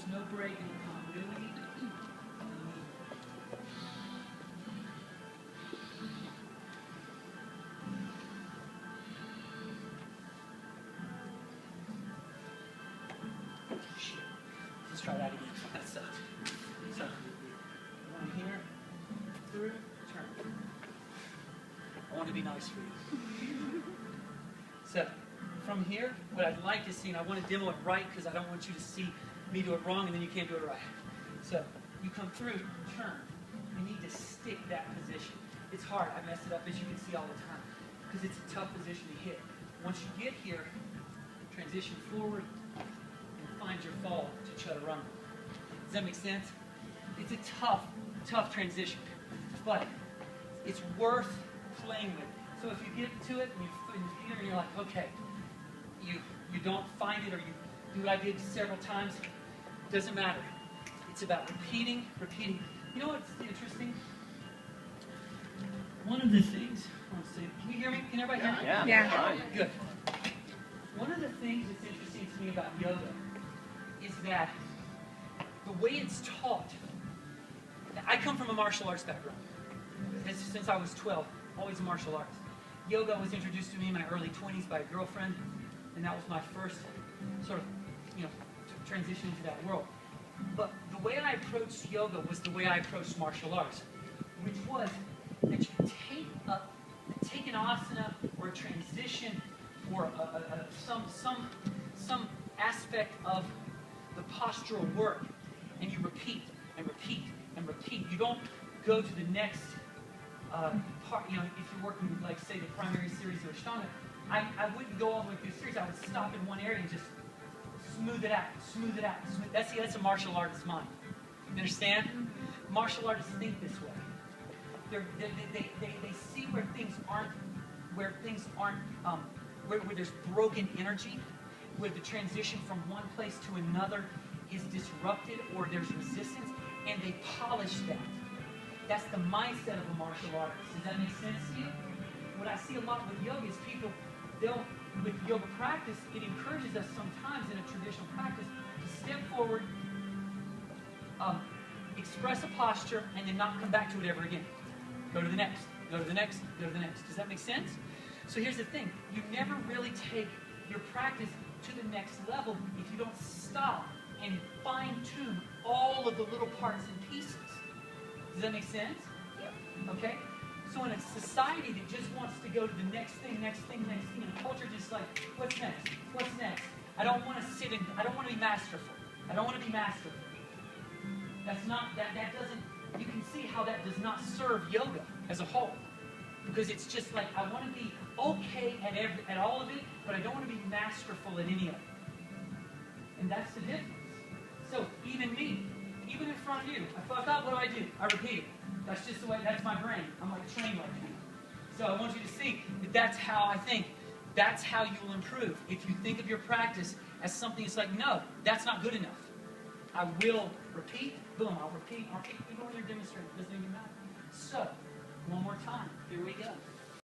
There's no break in continuity. Let's try that again. That sucked. So, one here, through, turn. I want to be nice for you. So, from here, what I'd like to see, and I want to demo it right because I don't want you to see me do it wrong and then you can't do it right. So, you come through, turn. You need to stick that position. It's hard. I mess it up, as you can see all the time, because it's a tough position to hit. Once you get here, transition forward and find your fall to chaturanga. Does that make sense? It's a tough, tough transition, but it's worth playing with. So if you get to it and you're like, okay, you don't find it, or you do what I did several times, doesn't matter. It's about repeating, repeating. You know what's interesting? One of the things, can you hear me? Can everybody hear me? Yeah. Good. One of the things that's interesting to me about yoga is that the way it's taught. I come from a martial arts background. Since I was 12, always martial arts. Yoga was introduced to me in my early 20s by a girlfriend, and that was my first sort of, transition into that world. But the way I approached yoga was the way I approached martial arts, which was that you take an asana or a transition or some aspect of the postural work, and you repeat and repeat and repeat. You don't go to the next part. If you're working with, like, say, the primary series of Ashtanga, I wouldn't go all the way through the series. I would stop in one area and just smooth it out, smooth it out. That's a martial artist's mind. You understand? Martial artists think this way. They see where things aren't, where there's broken energy, where the transition from one place to another is disrupted or there's resistance, and they polish that. That's the mindset of a martial artist. Does that make sense to you? What I see a lot with yoga is people, with yoga practice, it encourages us sometimes in a traditional practice to step forward, express a posture, and then not come back to it ever again. Go to the next, go to the next, go to the next. Does that make sense? So here's the thing. You never really take your practice to the next level if you don't stop and fine-tune all of the little parts and pieces. Does that make sense? Yeah. Okay? So in a society that just wants to go to the next thing, next thing, next thing, and a culture just like, what's next? What's next? I don't want to sit in, I don't want to be masterful. I don't want to be masterful. That's not, that doesn't, you can see how that does not serve yoga as a whole. Because it's just like, I want to be okay at all of it, but I don't want to be masterful at any of it. And that's the difference. So even me, even in front of you, I fuck up, what do? I repeat it. That's just the way, that's my brain. I'm like trained like that. So I want you to see that that's how I think. That's how you will improve. If you think of your practice as something that's like, no, that's not good enough. I will repeat, boom, I'll repeat, even when you're demonstrating, it doesn't even matter. So, one more time, here we go.